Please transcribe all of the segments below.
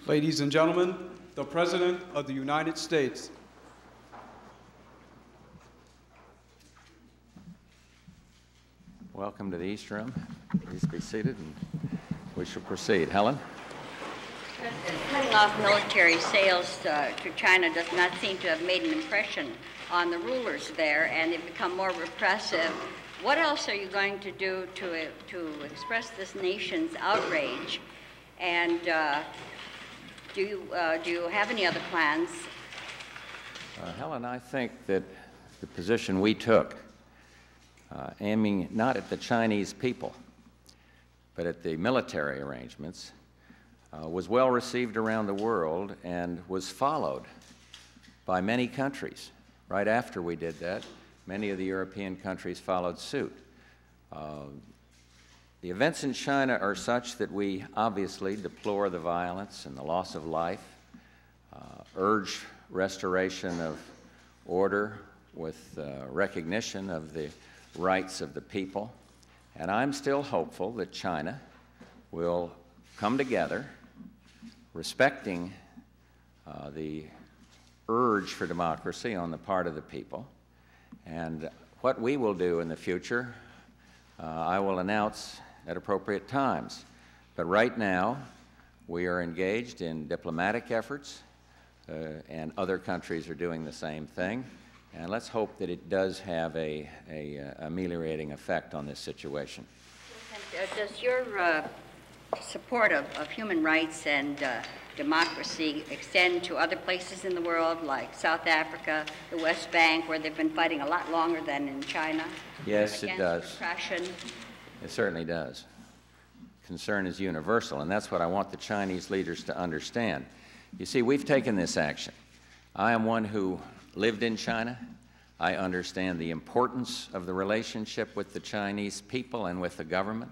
Ladies and gentlemen, the President of the United States. Welcome to the East Room. Please be seated and we shall proceed. Helen? Cutting off military sales to China does not seem to have made an impression on the rulers there, and they've become more repressive. What else are you going to do to express this nation's outrage? And do you have any other plans? Helen, I think that the position we took, aiming not at the Chinese people, but at the military arrangements, was well received around the world and was followed by many countries. Right after we did that, many of the European countries followed suit. The events in China are such that we obviously deplore the violence and the loss of life, urge restoration of order with recognition of the rights of the people, and I'm still hopeful that China will come together, respecting the urge for democracy on the part of the people. And what we will do in the future, I will announce at appropriate times. But right now, we are engaged in diplomatic efforts, and other countries are doing the same thing. And let's hope that it does have a ameliorating effect on this situation. And, does your support of human rights and democracy extend to other places in the world, like South Africa, the West Bank, where they've been fighting a lot longer than in China? Yes, it does. Repression? It certainly does. Concern is universal, and that's what I want the Chinese leaders to understand. You see, we've taken this action. I am one who lived in China. I understand the importance of the relationship with the Chinese people and with the government.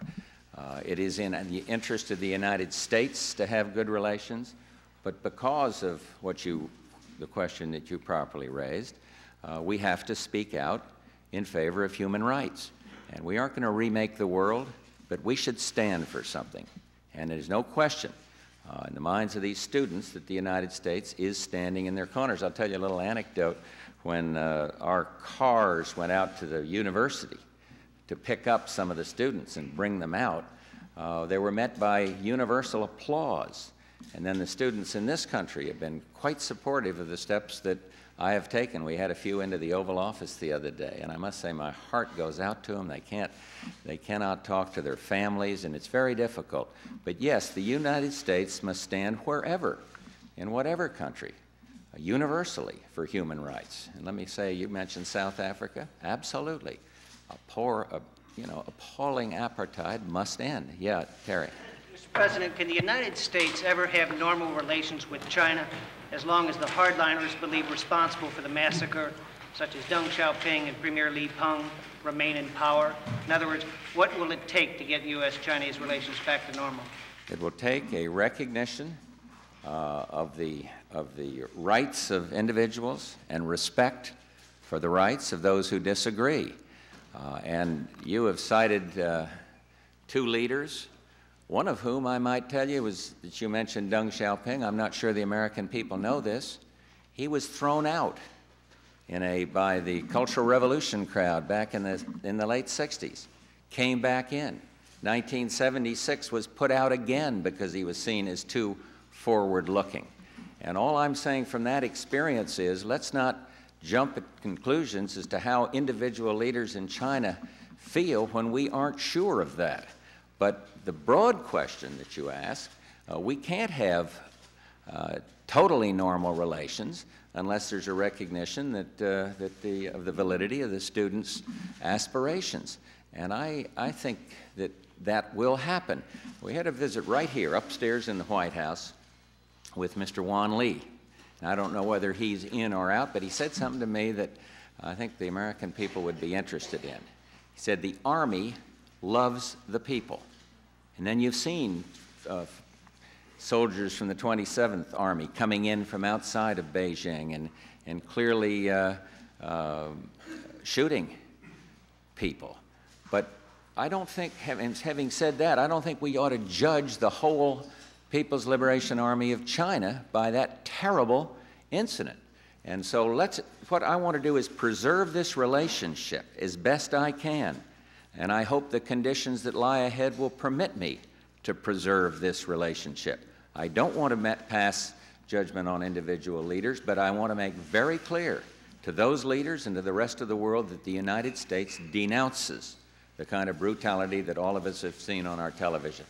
It is in the interest of the United States to have good relations, but because of the question that you properly raised, we have to speak out in favor of human rights. And we aren't going to remake the world, but we should stand for something. And there's no question in the minds of these students that the United States is standing in their corners. I'll tell you a little anecdote. When our cars went out to the university to pick up some of the students and bring them out, they were met by universal applause. And then the students in this country have been quite supportive of the steps that I have taken. We had a few into the Oval Office the other day, and I must say my heart goes out to them. They cannot talk to their families, and it's very difficult. But yes, the United States must stand wherever, in whatever country, universally for human rights. And let me say, you mentioned South Africa. Absolutely. Appalling apartheid must end. Yeah, Terry. Mr. President, can the United States ever have normal relations with China as long as the hardliners believed responsible for the massacre, such as Deng Xiaoping and Premier Li Peng, remain in power? In other words, what will it take to get U.S.-Chinese relations back to normal? It will take a recognition of the rights of individuals and respect for the rights of those who disagree. And you have cited two leaders, one of whom I might tell you was that you mentioned Deng Xiaoping. I'm not sure the American people know this. He was thrown out by the Cultural Revolution crowd back in the late 60s, came back in. 1976 was put out again because he was seen as too forward-looking. And all I'm saying from that experience is let's not jump at conclusions as to how individual leaders in China feel when we aren't sure of that. But the broad question that you ask, we can't have totally normal relations unless there's a recognition of the validity of the students' aspirations. And I think that will happen. We had a visit right here upstairs in the White House with Mr. Wan Li. And I don't know whether he's in or out, but he said something to me that I think the American people would be interested in. He said, the Army loves the people. And then you've seen soldiers from the 27th Army coming in from outside of Beijing and clearly shooting people. But I don't think, having said that, I don't think we ought to judge the whole People's Liberation Army of China by that terrible incident. And so what I want to do is preserve this relationship as best I can. And I hope the conditions that lie ahead will permit me to preserve this relationship. I don't want to pass judgment on individual leaders, but I want to make very clear to those leaders and to the rest of the world that the United States denounces the kind of brutality that all of us have seen on our television.